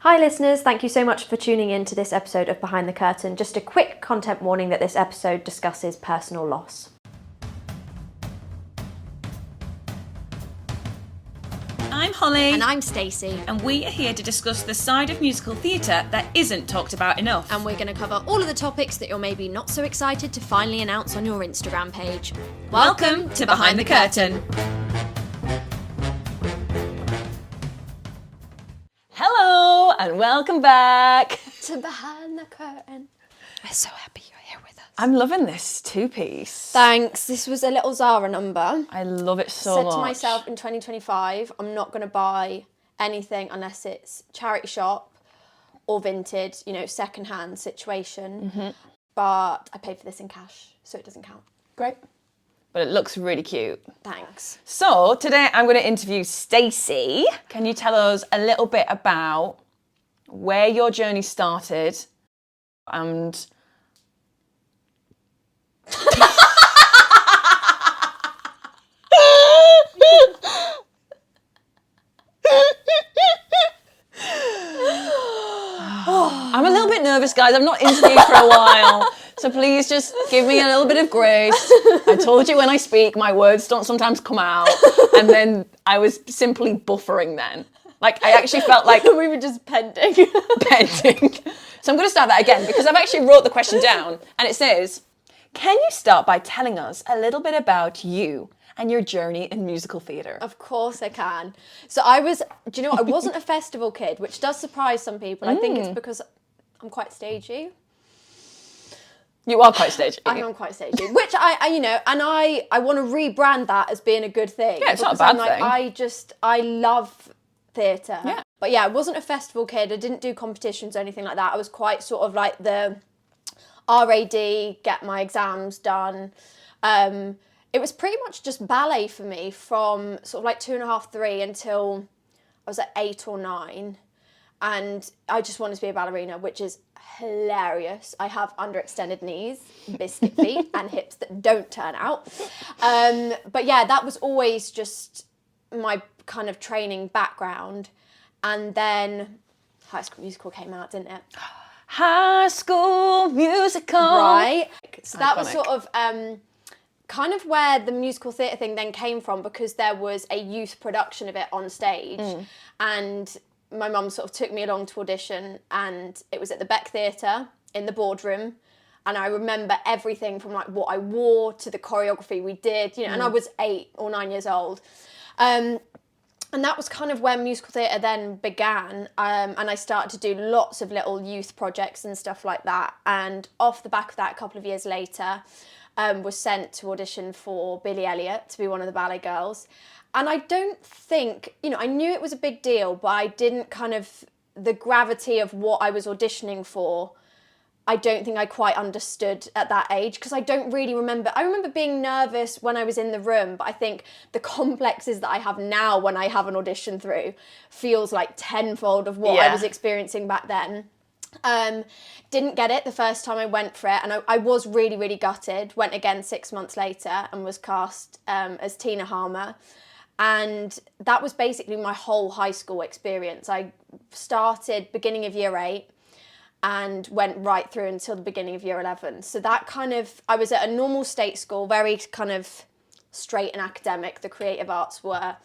Hi listeners, thank you so much for tuning in to this episode of Behind the Curtain. Just a quick content warning that this episode discusses personal loss. I'm Hollie. And I'm Stacey. And we are here to discuss the side of musical theatre that isn't talked about enough. And we're going to cover all of the topics that you're maybe not so excited to finally announce on your Instagram page. Welcome to Behind the Curtain. Hello and welcome back To Behind the Curtain. We're so happy you're here with us. I'm loving this two-piece. Thanks. This was a little Zara number. I love it so much. Said to myself in 2025, I'm not going to buy anything unless it's charity shop or vintage, second-hand situation. Mm-hmm. But I paid for this in cash, so it doesn't count. Great. But it looks really cute. Thanks. So today I'm going to interview Stacey. Can you tell us a little bit about where your journey started and... I'm a little bit nervous, guys. I've not interviewed for a while. So please just give me a little bit of grace. I told you when I speak, my words don't sometimes come out. And then I was simply buffering then. Like, I actually felt like... we were just pending. Pending. So I'm going to start that again because I've actually wrote the question down. And it says, can you start by telling us a little bit about you and your journey in musical theatre? Of course I can. So I wasn't a festival kid, which does surprise some people. I think it's because I'm quite stagey. You are quite stagey. I am quite stagey, which I want to rebrand that as being a good thing. Yeah, it's not a bad thing. I love theatre. Yeah. But yeah, I wasn't a festival kid. I didn't do competitions or anything like that. I was quite sort of like the RAD, get my exams done. It was pretty much just ballet for me from sort of like 2.5, 3 until I was at 8 or 9. And I just wanted to be a ballerina, which is hilarious. I have underextended knees, biscuit feet, and hips that don't turn out. But yeah, that was always just my kind of training background. And then High School Musical came out, didn't it? High School Musical. Right. So that was Iconic. sort of kind of where the musical theatre thing then came from, because there was a youth production of it on stage. And my mum sort of took me along to audition, and it was at the Beck Theatre in the boardroom. And I remember everything from like what I wore to the choreography we did, and I was 8 or 9 years old. And that was kind of when musical theatre then began. And I started to do lots of little youth projects and stuff like that. And off the back of that, a couple of years later, was sent to audition for Billy Elliot to be one of the ballet girls. And I don't think, I knew it was a big deal, but I didn't the gravity of what I was auditioning for, I don't think I quite understood at that age, because I don't really remember. I remember being nervous when I was in the room, but I think the complexes that I have now when I have an audition through feels like tenfold of what I was experiencing back then. Didn't get it the first time I went for it, and I was really, really gutted. Went again 6 months later and was cast as Tina Harmer. And that was basically my whole high school experience. I started beginning of year 8 and went right through until the beginning of year 11. So that I was at a normal state school, very kind of straight and academic. The creative arts were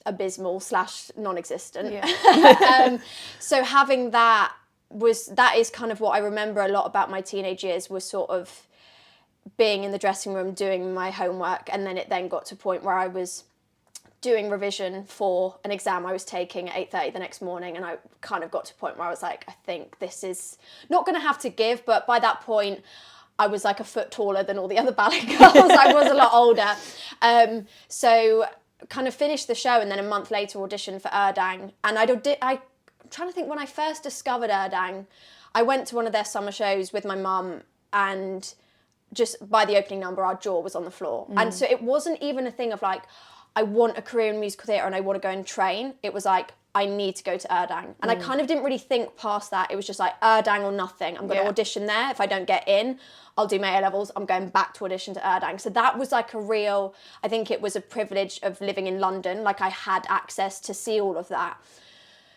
abysmal / non-existent. Yeah. So having that is kind of what I remember a lot about my teenage years, was sort of being in the dressing room doing my homework, and then it then got to a point where I was doing revision for an exam I was taking at 8:30 the next morning, and I kind of got to a point where I was like, I think this is not going to have to give. But by that point, I was like a foot taller than all the other ballet girls. I was a lot older. So kind of finished the show, and then a month later auditioned for Erdang. And I'm trying to think, when I first discovered Erdang, I went to one of their summer shows with my mum, and just by the opening number, our jaw was on the floor. And so it wasn't even a thing of like, I want a career in musical theatre and I want to go and train. It was like, I need to go to Erdang. And I kind of didn't really think past that. It was just like, Erdang or nothing. I'm going to audition there. If I don't get in, I'll do my A-levels. I'm going back to audition to Erdang. So that was like I think it was a privilege of living in London. Like, I had access to see all of that.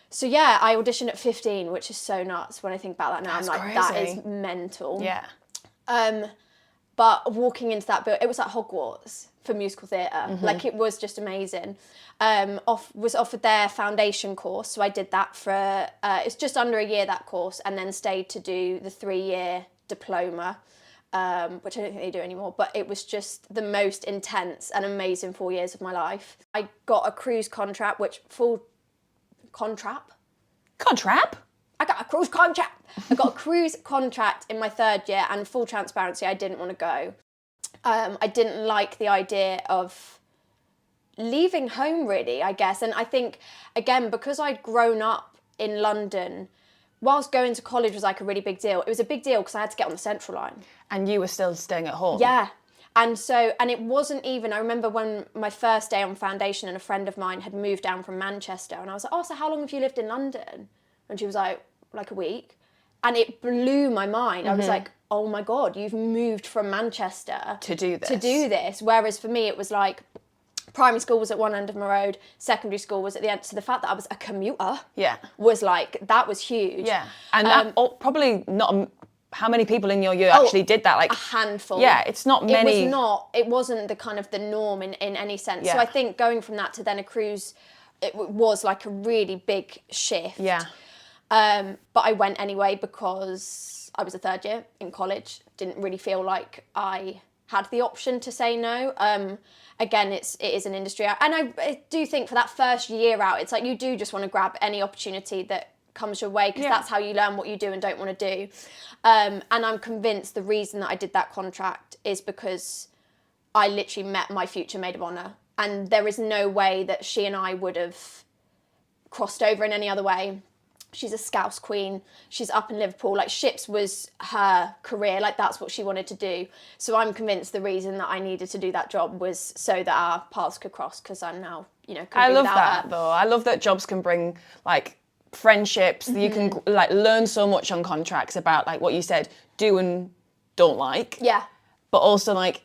So yeah, I auditioned at 15, which is so nuts when I think about that now. That's I'm like, crazy. that is mental. Yeah. But walking into that building, it was like Hogwarts for musical theatre. Like, it was just amazing. Was offered their foundation course, so I did that for, it's just under a year, that course, and then stayed to do the 3-year diploma, which I don't think they do anymore, but it was just the most intense and amazing 4 years of my life. I got a cruise contract, Contract? I got a cruise contract. I got a cruise contract in my 3rd year, and full transparency, I didn't want to go. I didn't like the idea of leaving home, really, I guess. And I think, again, because I'd grown up in London, whilst going to college was like a really big deal, it was a big deal because I had to get on the Central line. And you were still staying at home? Yeah. And it wasn't even, I remember when my first day on foundation and a friend of mine had moved down from Manchester, and I was like, oh, so how long have you lived in London? And she was like a week. And it blew my mind. I was like, oh my God, you've moved from Manchester to do this. Whereas for me, it was like, primary school was at one end of my road, secondary school was at the end. So the fact that I was a commuter was like, that was huge. Yeah. And that probably not... How many people in your year actually did that? Like a handful. Yeah, it's not many. It wasn't the kind of the norm in any sense. Yeah. So I think going from that to then a cruise, it was like a really big shift. Yeah. But I went anyway because I was a 3rd year in college. Didn't really feel like I had the option to say no. Again, it is an industry. And I do think for that first year out, it's like you do just want to grab any opportunity that comes your way, because that's how you learn what you do and don't want to do. And I'm convinced the reason that I did that contract is because I literally met my future maid of honour, and there is no way that she and I would have crossed over in any other way. She's a Scouse queen. She's up in Liverpool. Like, ships was her career. Like, that's what she wanted to do. So I'm convinced the reason that I needed to do that job was so that our paths could cross, because I'm now, I love that, though. I love that jobs can bring, like, friendships. You can like learn so much on contracts about, like what you said, do and don't like. Yeah. But also, like,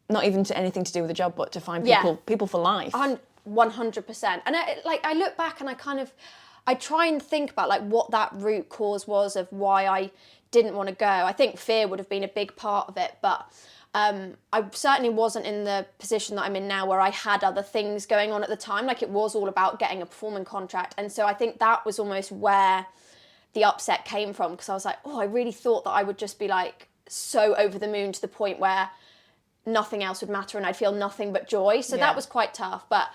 not even to anything to do with the job, but to find people for life. 100%. And I look back and I try and think about like what that root cause was of why I didn't want to go. I think fear would have been a big part of it, but I certainly wasn't in the position that I'm in now where I had other things going on at the time. Like, it was all about getting a performing contract. And so I think that was almost where the upset came from, because I was like, oh, I really thought that I would just be like so over the moon to the point where nothing else would matter and I'd feel nothing but joy. So that was quite tough. But,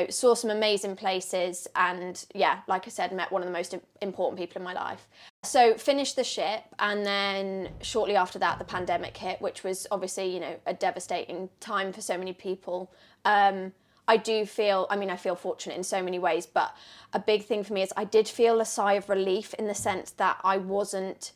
saw some amazing places, and like I said, met one of the most important people in my life. So finished the ship, and then shortly after that, the pandemic hit, which was obviously, a devastating time for so many people. I feel fortunate in so many ways, but a big thing for me is I did feel a sigh of relief in the sense that I wasn't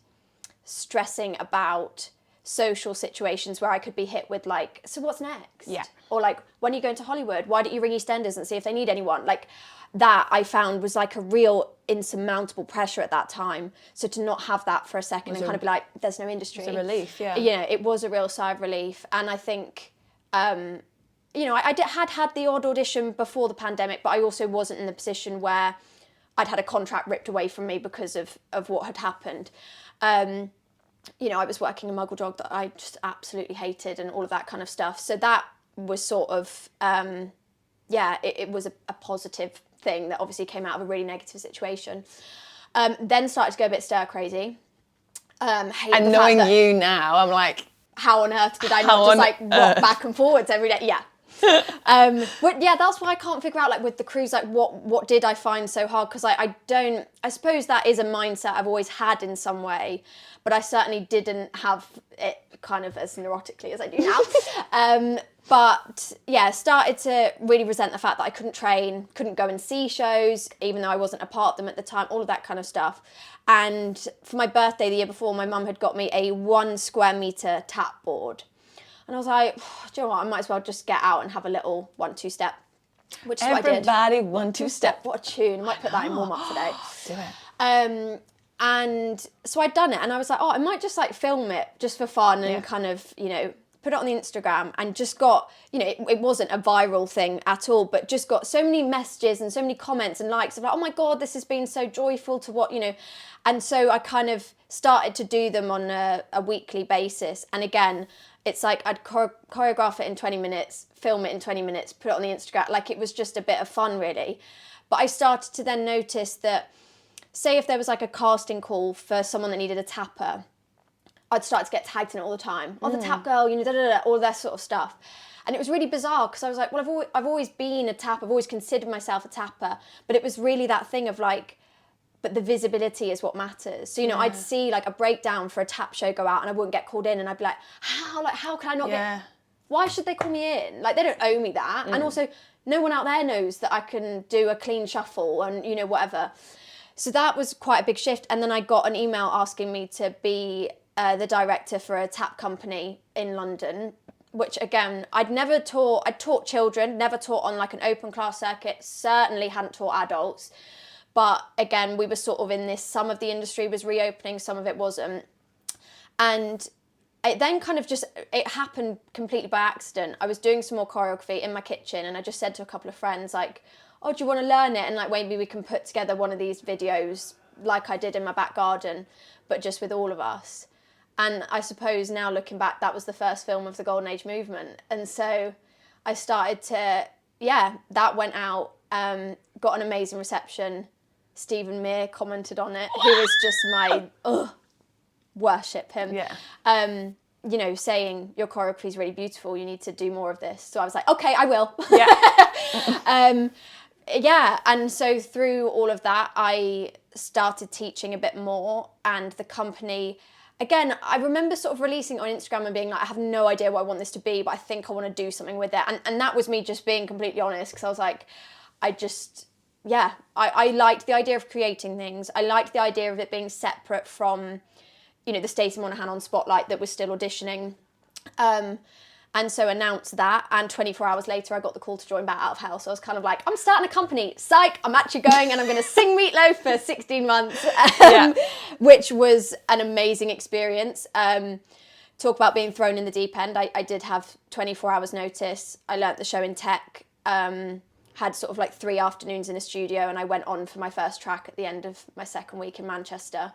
stressing about social situations where I could be hit with like, so what's next? Yeah. Or like, when are you going to Hollywood? Why don't you ring EastEnders and see if they need anyone? Like, that I found was like a real insurmountable pressure at that time. So to not have that for a second and kind of be like, there's no industry. It's a relief, yeah. It was a real sigh of relief. And I think, I had the odd audition before the pandemic, but I also wasn't in the position where I'd had a contract ripped away from me because of what had happened. I was working a Muggle job that I just absolutely hated and all of that kind of stuff. So that was sort of, it was a positive thing that obviously came out of a really negative situation. Then started to go a bit stir crazy. And knowing you now, I'm like, how on earth did I not just like rock back and forwards every day? Yeah. But yeah, that's why I can't figure out, like, with the cruise, like what did I find so hard? Because I suppose that is a mindset I've always had in some way, but I certainly didn't have it kind of as neurotically as I do now. But yeah, started to really resent the fact that I couldn't train, couldn't go and see shows, even though I wasn't a part of them at the time, all of that kind of stuff. And for my birthday the year before, my mum had got me a 1 square metre tap board. And I was like, do you know what, I might as well just get out and have a little 1-2 step, which is what I did. Everybody 1-2 step. What a tune. I might put that in warm-up today. Do it. And so I'd done it, and I was like, oh, I might just like film it just for fun and kind of, put it on the Instagram, and just got, it wasn't a viral thing at all, but just got so many messages and so many comments and likes of like, oh my God, this has been so joyful to what, and so I kind of started to do them on a weekly basis. And again, it's like I'd choreograph it in 20 minutes, film it in 20 minutes, put it on the Instagram. Like, it was just a bit of fun, really. But I started to then notice that, say if there was like a casting call for someone that needed a tapper, I'd start to get tagged in it all the time. Oh, the tap girl, all that sort of stuff. And it was really bizarre, because I was like, well, I've always been a tapper, I've always considered myself a tapper. But it was really that thing of like, but the visibility is what matters. So, I'd see like a breakdown for a tap show go out and I wouldn't get called in, and I'd be like, how can I not get, why should they call me in? Like, they don't owe me that. And also, no one out there knows that I can do a clean shuffle and, whatever. So that was quite a big shift. And then I got an email asking me to be the director for a tap company in London, which again, I'd taught children, never taught on like an open class circuit, certainly hadn't taught adults. But again, we were sort of in this, some of the industry was reopening, some of it wasn't. And it then kind of it happened completely by accident. I was doing some more choreography in my kitchen, and I just said to a couple of friends like, oh, do you want to learn it? And like, maybe we can put together one of these videos like I did in my back garden, but just with all of us. And I suppose now looking back, that was the first film of the Golden Age movement. And so I started to, that went out, got an amazing reception. Stephen Mear commented on it, who is just my, worship him. Yeah. Saying your choreography is really beautiful, you need to do more of this. So I was like, okay, I will. Yeah. And so through all of that, I started teaching a bit more, and the company, again, I remember sort of releasing it on Instagram and being like, I have no idea what I want this to be, but I think I want to do something with it. And that was me just being completely honest, because I was like, I liked the idea of creating things. I liked the idea of it being separate from, the Stacey Monahan on Spotlight that was still auditioning. And so announced that, and 24 hours later I got the call to join Bat Out of Hell. So I was kind of like, I'm starting a company, psych, I'm actually going, and I'm going to sing Meatloaf for 16 months, which was an amazing experience. Talk about being thrown in the deep end. I did have 24 hours notice. I learnt the show in tech, had sort of like 3 afternoons in a studio, and I went on for my first track at the end of my second week in Manchester.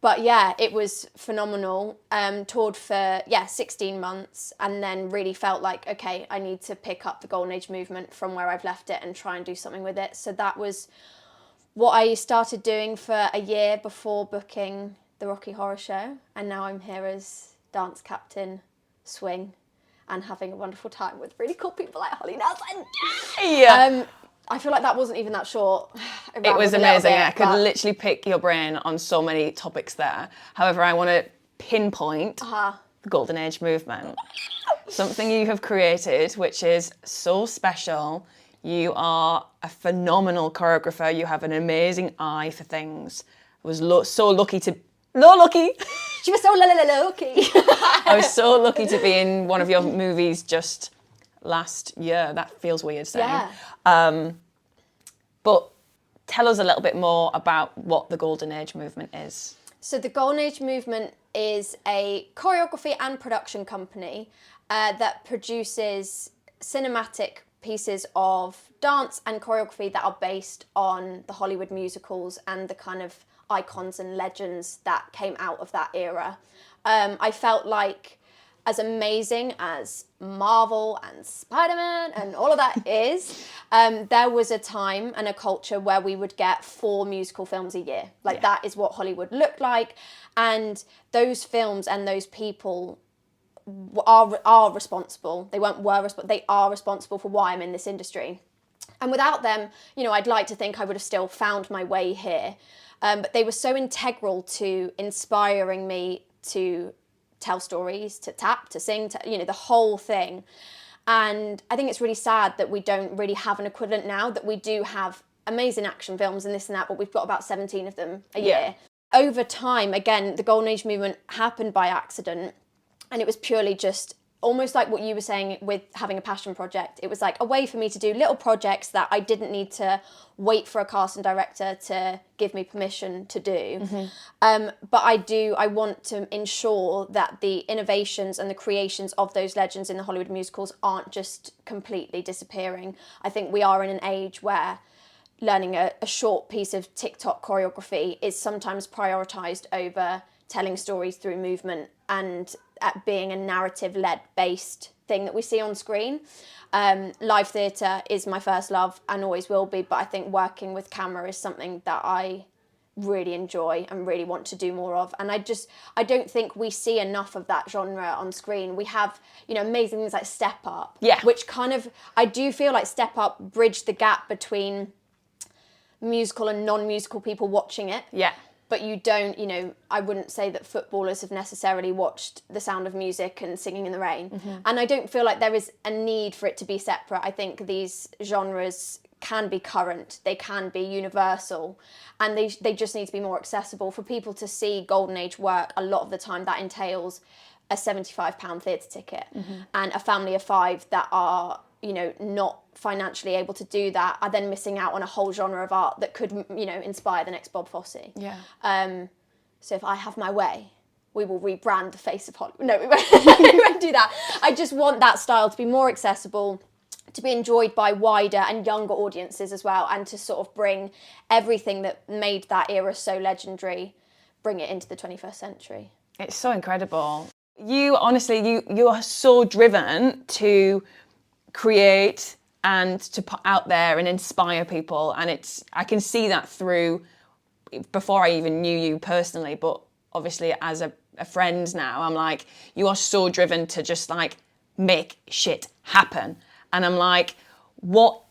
But yeah, it was phenomenal. Toured for, 16 months, and then really felt like, okay, I need to pick up the Golden Age movement from where I've left it and try and do something with it. So that was what I started doing for a year before booking the Rocky Horror Show. And now I'm here as dance captain, swing, and having a wonderful time with really cool people like Hollie Nelson. Yeah. I feel like that wasn't even that short. It was amazing. I could literally pick your brain on so many topics there. However, I want to pinpoint the Golden Age movement. Something you have created, which is so special. You are a phenomenal choreographer. You have an amazing eye for things. I was so lucky to... lucky! She was so lucky. I was so lucky to be in one of your movies just last year. That feels weird saying. Yeah. But tell us a little bit more about what the Golden Age movement is. So the Golden Age movement is a choreography and production company that produces cinematic pieces of dance and choreography that are based on the Hollywood musicals and the kind of icons and legends that came out of that era. I felt like, as amazing as Marvel and Spider-Man and all of that is, there was a time and a culture where we would get 4 musical films a year. That is what Hollywood looked like. And those films and those people are responsible. They are responsible for why I'm in this industry. And without them, I'd like to think I would have still found my way here. But they were so integral to inspiring me to tell stories, to tap, to sing, the whole thing. And I think it's really sad that we don't really have an equivalent now, that we do have amazing action films and this and that, but we've got about 17 of them a year. Over time, again, the Golden Age movement happened by accident, and it was purely just almost like what you were saying with having a passion project. It was like a way for me to do little projects that I didn't need to wait for a casting director to give me permission to do. But I want to ensure that the innovations and the creations of those legends in the Hollywood musicals aren't just completely disappearing. I think we are in an age where learning a short piece of TikTok choreography is sometimes prioritised over telling stories through movement and at being a narrative-led based thing that we see on screen. Live theatre is my first love and always will be, but I think working with camera is something that I really enjoy and really want to do more of. And I don't think we see enough of that genre on screen. We have, amazing things like Step Up, which kind of, I do feel like Step Up bridged the gap between musical and non-musical people watching it. Yeah. But you don't, I wouldn't say that footballers have necessarily watched The Sound of Music and Singing in the Rain. And I don't feel like there is a need for it to be separate. I think these genres can be current, they can be universal, and they just need to be more accessible. For people to see Golden Age work, a lot of the time that entails a £75 theatre ticket. And a family of 5 that are, not financially able to do that are then missing out on a whole genre of art that could, inspire the next Bob Fosse. Yeah. So if I have my way, we will rebrand the face of Hollywood. No, we won't do that. I just want that style to be more accessible, to be enjoyed by wider and younger audiences as well, and to sort of bring everything that made that era so legendary, bring it into the 21st century. It's so incredible. You honestly, you are so driven to create and to put out there and inspire people, and I can see that through, before I even knew you personally, but obviously as a friend now, I'm like, you are so driven to just like make shit happen. And I'm like, what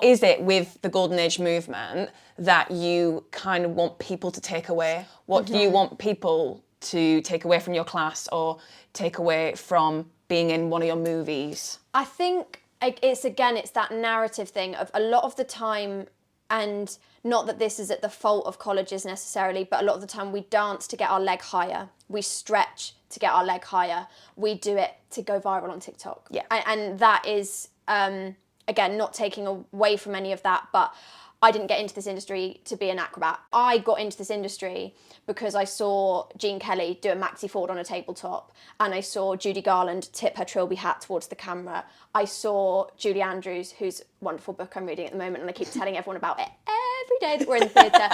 is it with the Golden Age movement that you kind of want people to take away? What do you want people to take away from your class or take away from being in one of your movies? I think it's that narrative thing of a lot of the time, and not that this is at the fault of colleges necessarily, but a lot of the time we dance to get our leg higher. We stretch to get our leg higher. We do it to go viral on TikTok. Yeah. And that is, again, not taking away from any of that, but I didn't get into this industry to be an acrobat. I got into this industry because I saw Gene Kelly do a maxi forward on a tabletop, and I saw Judy Garland tip her trilby hat towards the camera. I saw Julie Andrews, whose wonderful book I'm reading at the moment, and I keep telling everyone about it every day that we're in the theatre.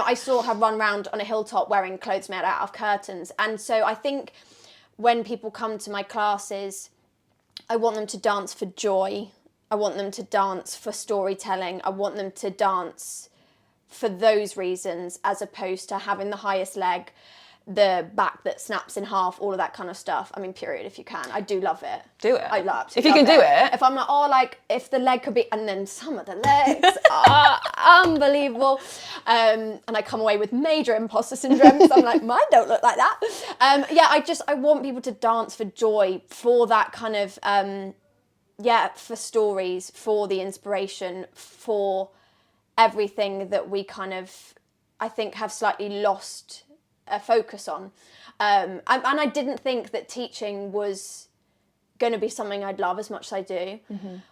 I saw her run around on a hilltop wearing clothes made out of curtains. And so I think when people come to my classes, I want them to dance for joy. I want them to dance for storytelling. I want them to dance for those reasons, as opposed to having the highest leg, the back that snaps in half, all of that kind of stuff. I mean, period, if you can. I do love it. Do it. I love it. If you can do it. If I'm like, if the leg could be, and then some of the legs are unbelievable. And I come away with major imposter syndrome because I'm like, mine don't look like that. I want people to dance for joy, for that kind of, for stories, for the inspiration, for everything that we kind of, I think, have slightly lost a focus on. And I didn't think that teaching was going to be something I'd love as much as I do.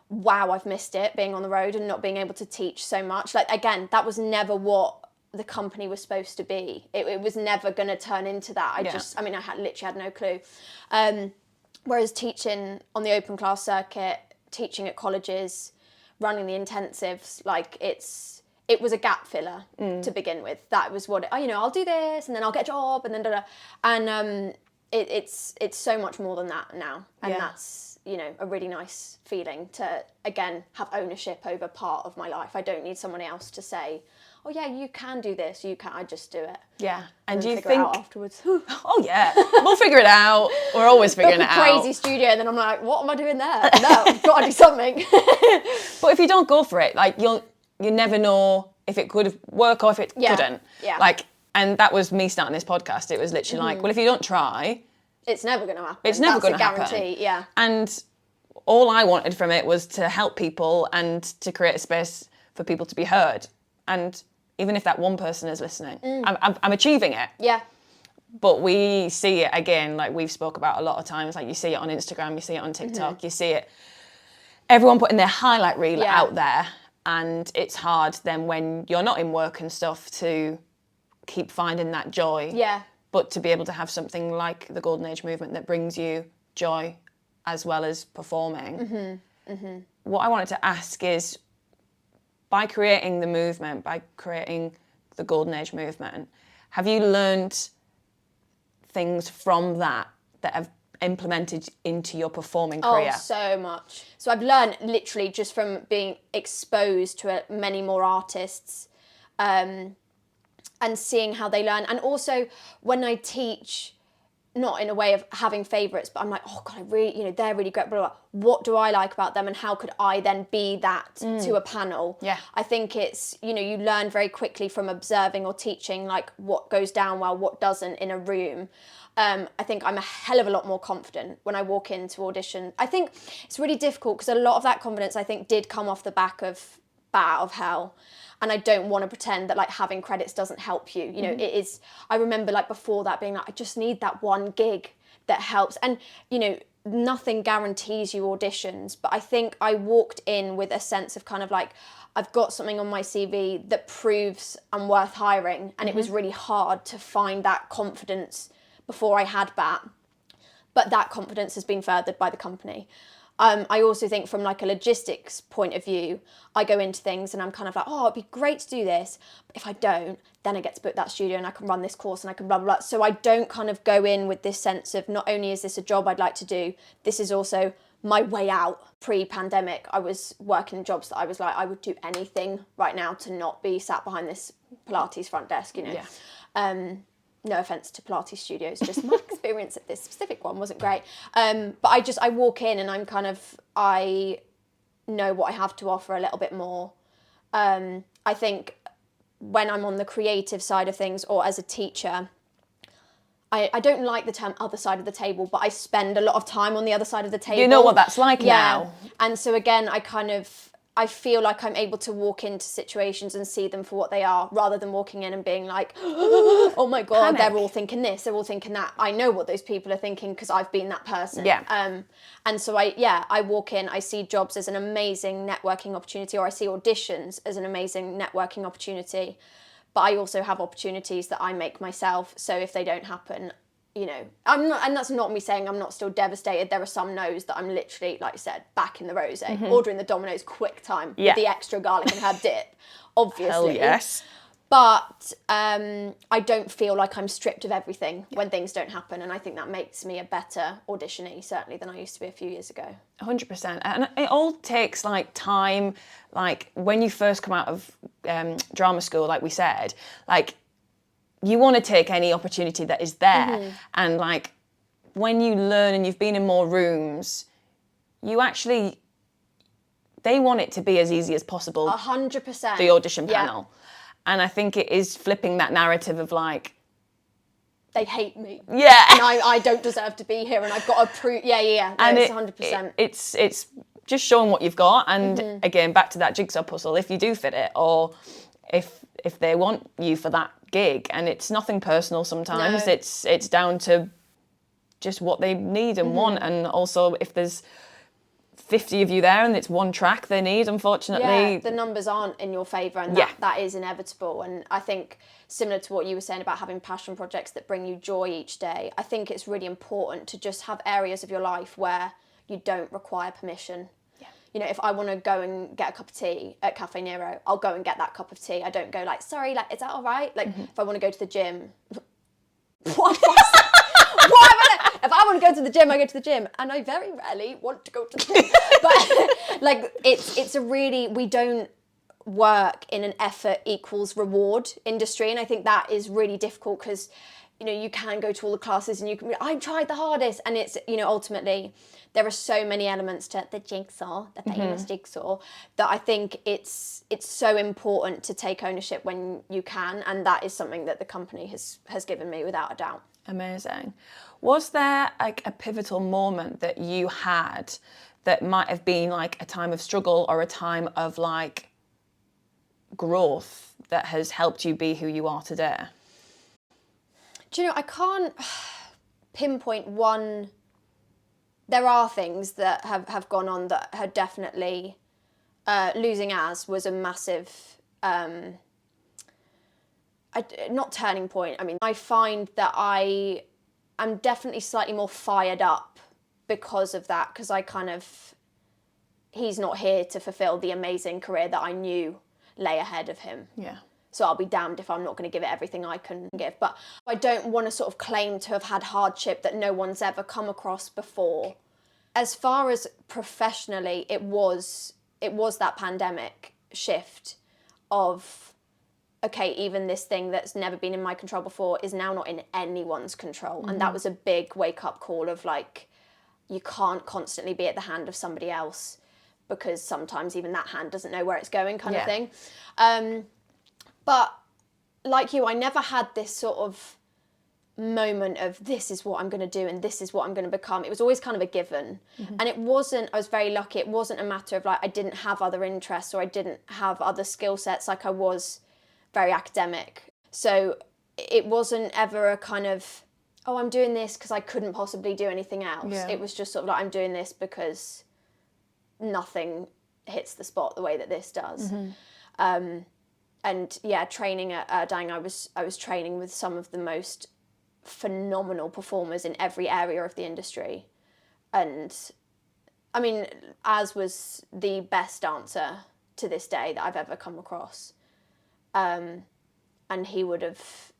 Wow, I've missed it, being on the road and not being able to teach so much. Like, again, that was never what the company was supposed to be. It was never going to turn into that. I literally had no clue. Whereas teaching on the open class circuit, teaching at colleges, running the intensives, like it was a gap filler to begin with. That was what I'll do this and then I'll get a job and then da-da. And it's so much more than that now. And that's, a really nice feeling to, again, have ownership over part of my life. I don't need someone else to say, oh yeah, you can do this, you can, I just do it. Yeah. And do you figure think... it out afterwards. Oh yeah, we'll figure it out. We're always figuring it out. Crazy studio, and then I'm like, what am I doing there? No, I've got to do something. But if you don't go for it, like you never know if it could work or if it couldn't. Yeah. Like, and that was me starting this podcast. It was literally like, well, if you don't try, it's never going to happen. It's never going to happen. Guarantee, yeah. And all I wanted from it was to help people and to create a space for people to be heard. And even if that one person is listening, I'm achieving it. Yeah. But we see it again, like we've spoke about a lot of times, like you see it on Instagram, you see it on TikTok, you see it, everyone putting their highlight reel out there. And it's hard then when you're not in work and stuff to keep finding that joy. Yeah. But to be able to have something like the Golden Age movement that brings you joy as well as performing. What I wanted to ask is, by creating the movement, by creating the Golden Age movement, have you learned things from that have implemented into your performing career? Oh, so much. So I've learned literally just from being exposed to many more artists, and seeing how they learn. And also when I teach, not in a way of having favourites, but I'm like, oh God, they're really great, blah, blah, blah. What do I like about them and how could I then be that to a panel? Yeah. I think it's, you learn very quickly from observing or teaching, like what goes down well, what doesn't in a room. I think I'm a hell of a lot more confident when I walk into audition. I think it's really difficult because a lot of that confidence I think did come off the back of Bat Out of Hell. And I don't want to pretend that like having credits doesn't help you. It is, I remember like before that being like, I just need that one gig that helps. And, nothing guarantees you auditions, but I think I walked in with a sense of kind of like, I've got something on my CV that proves I'm worth hiring. And it was really hard to find that confidence before I had Bat. But that confidence has been furthered by the company. I also think from like a logistics point of view, I go into things and I'm kind of like, oh, it'd be great to do this. But if I don't, then I get to book that studio and I can run this course and I can blah, blah, blah. So I don't kind of go in with this sense of not only is this a job I'd like to do, this is also my way out. Pre-pandemic, I was working jobs that I was like, I would do anything right now to not be sat behind this Pilates front desk, Yeah. No offence to Pilates studios, just my experience at this specific one wasn't great. But I walk in and I'm kind of, I know what I have to offer a little bit more. I think when I'm on the creative side of things or as a teacher, I don't like the term other side of the table, but I spend a lot of time on the other side of the table. You know what that's like now. And so again, I feel like I'm able to walk into situations and see them for what they are, rather than walking in and being like, oh my God, Panic. they're all thinking this, they're all thinking that. I know what those people are thinking because I've been that person. Yeah. And so I walk in, I see jobs as an amazing networking opportunity, or I see auditions as an amazing networking opportunity. But I also have opportunities that I make myself. So if they don't happen, I'm not, and that's not me saying I'm not still devastated. There are some no's that I'm literally, like I said, back in the rose, ordering the Domino's quick time with the extra garlic and herb dip, obviously. Hell yes. But I don't feel like I'm stripped of everything when things don't happen. And I think that makes me a better auditionee, certainly, than I used to be a few years ago. 100%. And it all takes like time, like when you first come out of drama school, like we said, like you want to take any opportunity that is there. And like when you learn and you've been in more rooms, they want it to be as easy as possible. 100%. The audition panel. And I think it is flipping that narrative of like, they hate me. Yeah. And I don't deserve to be here and I've got to prove, No, and it's 100%. It's just showing what you've got. And again, back to that jigsaw puzzle, if you do fit it, or if they want you for that gig, and it's nothing personal sometimes, No. it's down to just what they need and want. And also if there's 50 of you there and it's one track they need, unfortunately. Yeah, the numbers aren't in your favour, and that is inevitable. And I think similar to what you were saying about having passion projects that bring you joy each day, I think it's really important to just have areas of your life where you don't require permission. Yeah. If I want to go and get a cup of tea at Cafe Nero, I'll go and get that cup of tea. I don't go like, sorry, like, is that all right? Like, if I want to go to the gym, if I want to go to the gym, I go to the gym, and I very rarely want to go to the gym. But like, it's a really, we don't work in an effort equals reward industry, and I think that is really difficult because you can go to all the classes and you can be, I tried the hardest, and it's ultimately there are so many elements to the jigsaw, the famous jigsaw, that I think it's so important to take ownership when you can, and that is something that the company has given me without a doubt. Amazing. Was there like a pivotal moment that you had that might have been like a time of struggle or a time of like growth that has helped you be who you are today? Do you know, I can't pinpoint one. There are things that have gone on that had definitely, losing Az was a massive, not turning point. I mean, I find that I am definitely slightly more fired up because of that, because he's not here to fulfill the amazing career that I knew lay ahead of him. Yeah. So I'll be damned if I'm not going to give it everything I can give. But I don't want to sort of claim to have had hardship that no one's ever come across before. As far as professionally, it was that pandemic shift of, okay, even this thing that's never been in my control before is now not in anyone's control. Mm-hmm. And that was a big wake-up call of like, you can't constantly be at the hand of somebody else, because sometimes even that hand doesn't know where it's going kind of thing. But like you, I never had this sort of moment of this is what I'm going to do and this is what I'm going to become. It was always kind of a given. Mm-hmm. And I was very lucky. It wasn't a matter of like, I didn't have other interests or I didn't have other skill sets. Like I was very academic. So it wasn't ever a kind of, oh, I'm doing this because I couldn't possibly do anything else. Yeah. It was just sort of like, I'm doing this because nothing hits the spot the way that this does. Mm-hmm. And yeah, training at Dang, I was training with some of the most phenomenal performers in every area of the industry. And I mean, Az was the best dancer to this day that I've ever come across. And he would have,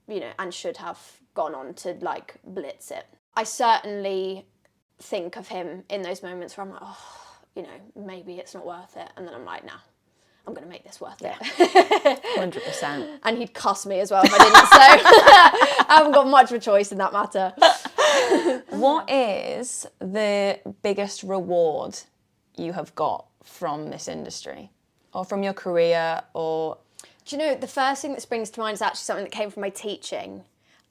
and should have gone on to like blitz it. I certainly think of him in those moments where I'm like, maybe it's not worth it. And then I'm like, nah, I'm going to make this worth it. 100%. And he'd cuss me as well if I didn't, so I haven't got much of a choice in that matter. What is the biggest reward you have got from this industry? Or from your career, or... Do you know, the first thing that springs to mind is actually something that came from my teaching.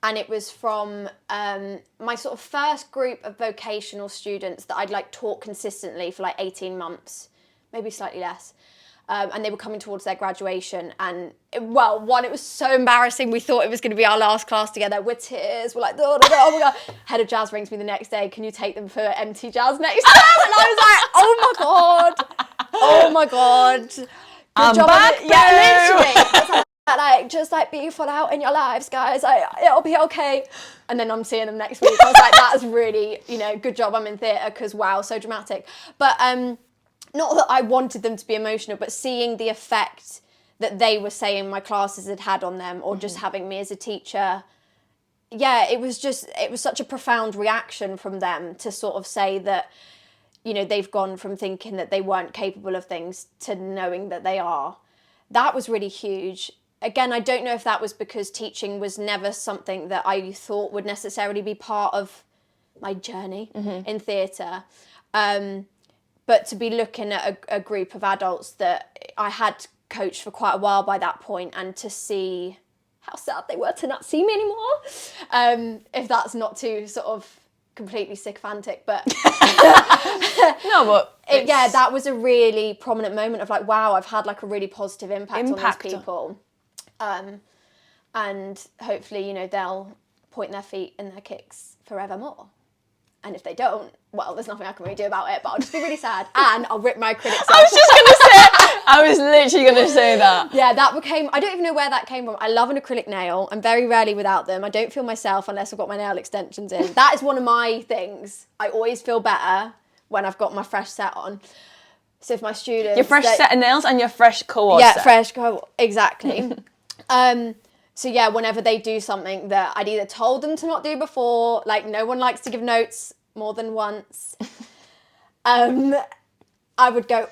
And it was from my sort of first group of vocational students that I'd like taught consistently for like 18 months, maybe slightly less. And they were coming towards their graduation. And, it was so embarrassing. We thought it was going to be our last class together. We're tears. We're like, oh my God. Head of jazz rings me the next day. Can you take them for MT Jazz next time? And I was like, oh my God. Good job. Literally. Just like be full out in your lives, guys. It'll be okay. And then I'm seeing them next week. I was like, that's really, good job I'm in theatre, because wow, so dramatic. But not that I wanted them to be emotional, but seeing the effect that they were saying my classes had had on them, or just having me as a teacher. Yeah, it was such a profound reaction from them to sort of say that, they've gone from thinking that they weren't capable of things to knowing that they are. That was really huge. Again, I don't know if that was because teaching was never something that I thought would necessarily be part of my journey in theatre. But to be looking at a group of adults that I had coached for quite a while by that point, and to see how sad they were to not see me anymore, if that's not too sort of completely sycophantic, but... No, but... that was a really prominent moment of like, wow, I've had like a really positive impact on these people. And hopefully, they'll point their feet in their kicks forevermore. And if they don't, well, there's nothing I can really do about it, but I'll just be really sad and I'll rip my critics off. I was literally going to say that. Yeah, I don't even know where that came from. I love an acrylic nail. I'm very rarely without them. I don't feel myself unless I've got my nail extensions in. That is one of my things. I always feel better when I've got my fresh set on. So if my students... Your fresh set of nails and your fresh co-ord set. Yeah, fresh co-ord, exactly. So yeah, whenever they do something that I'd either told them to not do before, like no one likes to give notes more than once, I would go,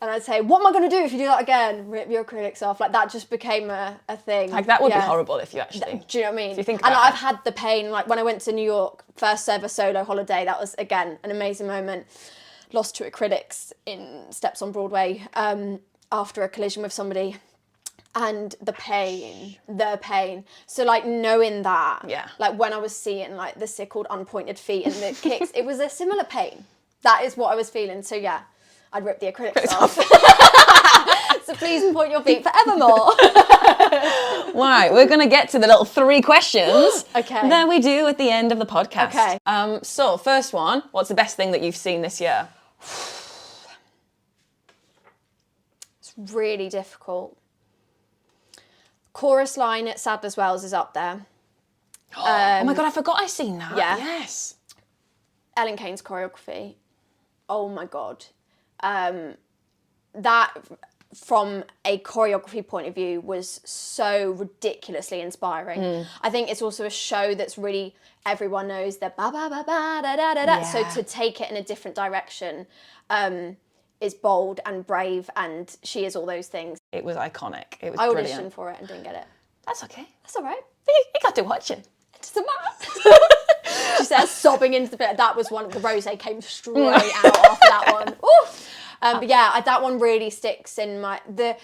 and I'd say, what am I going to do if you do that again? Rip your acrylics off. Like that just became a thing. Like that would be horrible if you actually... Do you know what I mean? If you think about I've had the pain, like when I went to New York, first ever solo holiday, that was, again, an amazing moment. Lost 2 acrylics in Steps on Broadway after a collision with somebody. And the pain. So like knowing that, like when I was seeing like the sickled unpointed feet and the kicks, it was a similar pain. That is what I was feeling. So yeah, I'd rip the acrylics off. So please point your feet forevermore. Right, we're going to get to the little 3 questions Okay. that we do at the end of the podcast. Okay. So, first one, what's the best thing that you've seen this year? It's really difficult. Chorus line at Sadler's Wells is up there. Oh my God, I forgot I seen that. Yeah. Yes. Ellen Kane's choreography. Oh my God. That, from a choreography point of view, was so ridiculously inspiring. I think it's also a show that's really, everyone knows the ba ba ba ba da da da da. Yeah. So to take it in a different direction is bold and brave, and she is all those things. It was iconic. It was I brilliant. auditioned for it and didn't get it. That's okay. That's all right. You got to watch it. It doesn't matter. She says, sobbing into the bit. That was one. The rosé came straight out after that one. Oof. But yeah, that one really sticks in my the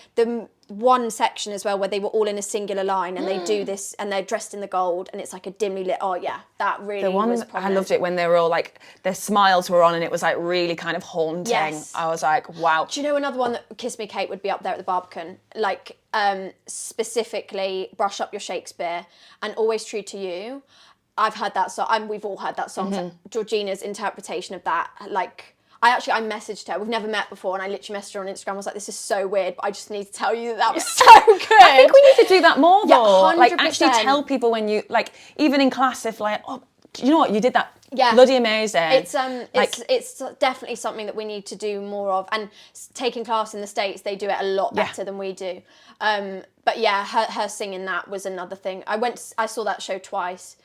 one section as well where they were all in a singular line and they do this and they're dressed in the gold and it's like a dimly lit. Oh yeah, that really The one was I prominent. loved it when they were all like their smiles were on and it was like really kind of haunting. Yes. I was like, wow. Do you know another one that Kiss Me Kate would be up there at the bhtcurtain? Like specifically Brush Up Your Shakespeare and Always True to You. I've heard that song, and we've all heard that song. So Georgina's interpretation of that, like, I messaged her. We've never met before, and I literally messaged her on Instagram. I was like, "This is so weird, but I just need to tell you that was so good." I think we need to do that more though. Yeah, like actually 100%. tell people when you like even in class if like, oh, you know what, you did that. Yeah. Bloody amazing. It's definitely something that we need to do more of. And taking class in the States, they do it a lot better than we do. But yeah, her singing that was another thing. I saw that show twice.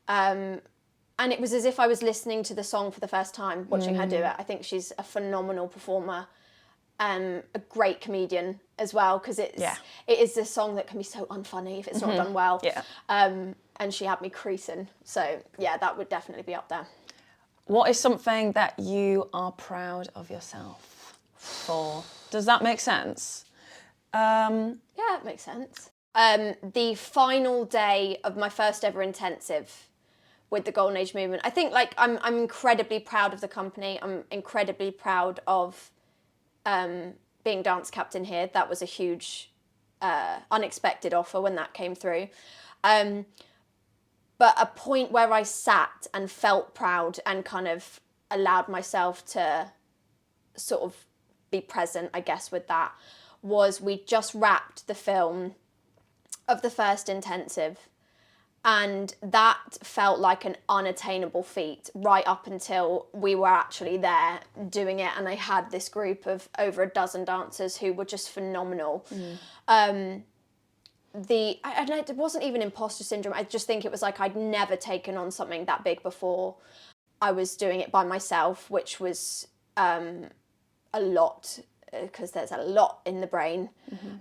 And it was as if I was listening to the song for the first time, watching her do it. I think she's a phenomenal performer, a great comedian as well, because it is a song that can be so unfunny if it's not done well. Yeah. And she had me creasing. So yeah, that would definitely be up there. What is something that you are proud of yourself for? Does that make sense? Yeah, it makes sense. The final day of my first ever intensive with the Golden Age movement. I think like I'm incredibly proud of the company. I'm incredibly proud of being dance captain here. That was a huge unexpected offer when that came through. But a point where I sat and felt proud and kind of allowed myself to sort of be present, I guess, with that, was we just wrapped the film of the first intensive. And that felt like an unattainable feat right up until we were actually there doing it. And I had this group of over a dozen dancers who were just phenomenal. It wasn't even imposter syndrome. I just think it was like I'd never taken on something that big before. I was doing it by myself, which was a lot because there's a lot in the brain.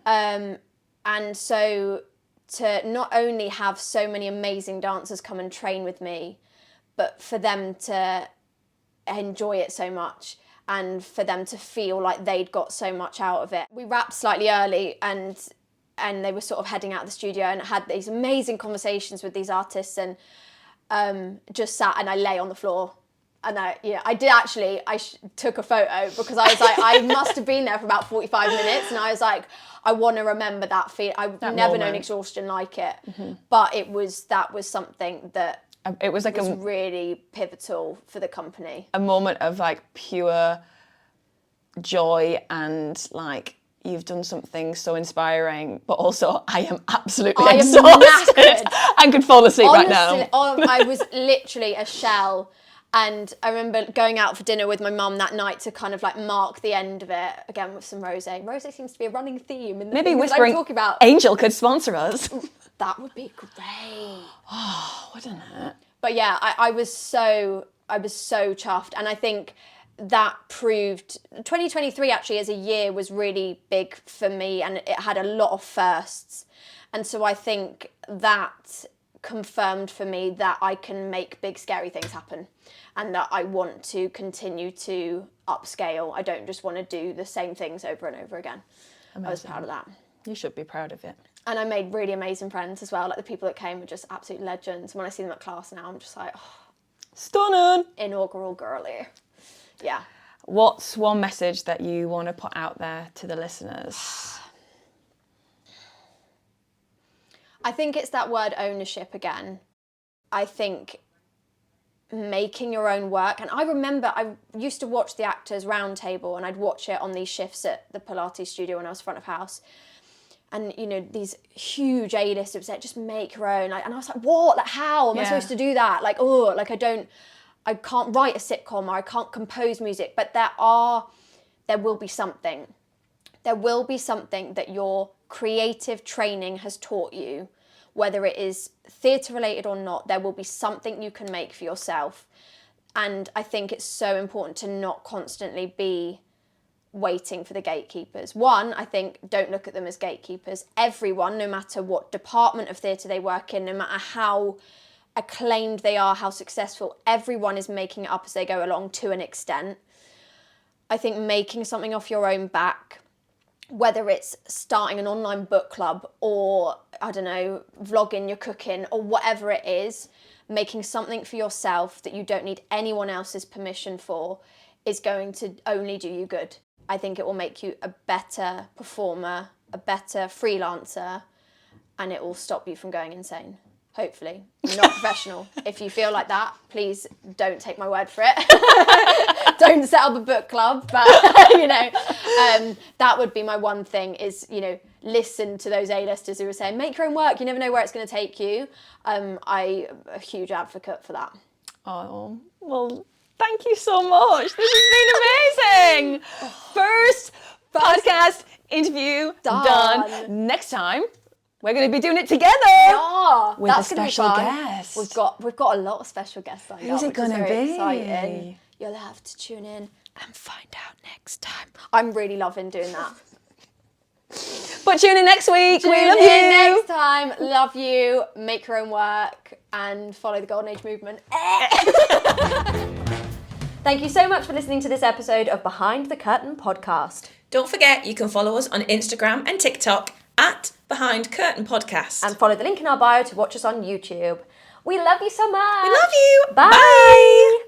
And so to not only have so many amazing dancers come and train with me, but for them to enjoy it so much and for them to feel like they'd got so much out of it. We wrapped slightly early and they were sort of heading out of the studio and had these amazing conversations with these artists and just sat and I lay on the floor. And I took a photo because I was like, I must have been there for about 45 minutes. And I was like, I want to remember that feeling. I've never known exhaustion like it. But that was something that it was like was really pivotal for the company. A moment of like pure joy and like, you've done something so inspiring, but also I am absolutely exhausted. I could fall asleep right now. I was literally a shell. And I remember going out for dinner with my mum that night to kind of like mark the end of it, again with some rosé. Rosé seems to be a running theme in the Maybe things Whispering I'm talking about. Angel could sponsor us. That would be great. Oh, wouldn't it? But yeah, I was so chuffed. And I think that proved 2023 actually as a year was really big for me and it had a lot of firsts. And so I think that confirmed for me that I can make big scary things happen and that I want to continue to upscale. I don't just want to do the same things over and over again. Amazing. I was proud of that. You should be proud of it. And I made really amazing friends as well. Like the people that came were just absolute legends. When I see them at class now, I'm just like, oh, stunning. Inaugural girly. Yeah. What's one message that you want to put out there to the listeners? I think it's that word ownership again. I think making your own work. And I remember I used to watch the Actors Roundtable, and I'd watch it on these shifts at the Pilates studio when I was front of house. And, you know, these huge A-listers said, just make your own. Like, and I was like, what? Like, how am I supposed to do that? Like, oh, like I can't write a sitcom, or I can't compose music. But there will be something. There will be something that your creative training has taught you, whether it is theatre related or not. There will be something you can make for yourself. And I think it's so important to not constantly be waiting for the gatekeepers. One, I think, don't look at them as gatekeepers. Everyone, no matter what department of theatre they work in, no matter how acclaimed they are, how successful, everyone is making it up as they go along to an extent. I think making something off your own back, whether it's starting an online book club or, I don't know, vlogging your cooking or whatever it is, making something for yourself that you don't need anyone else's permission for is going to only do you good. I think it will make you a better performer, a better freelancer, and it will stop you from going insane. Hopefully. I'm not professional. If you feel like that, please don't take my word for it. Don't set up a book club, but, you know, that would be my one thing is, you know, listen to those A-listers who are saying, make your own work, you never know where it's going to take you. I'm a huge advocate for that. Oh, well, thank you so much. This has been amazing. First podcast interview done. Next time, we're going to be doing it together with a special guest. We've got a lot of special guests lined up. Who's it going to be? Exciting. You'll have to tune in and find out next time. I'm really loving doing that. But tune in next week. We love you. Next time. Love you. Make your own work and follow the Golden Age movement. Thank you so much for listening to this episode of Behind the Curtain podcast. Don't forget you can follow us on Instagram and TikTok at Behind Curtain Podcast. And follow the link in our bio to watch us on YouTube. We love you so much. We love you. Bye.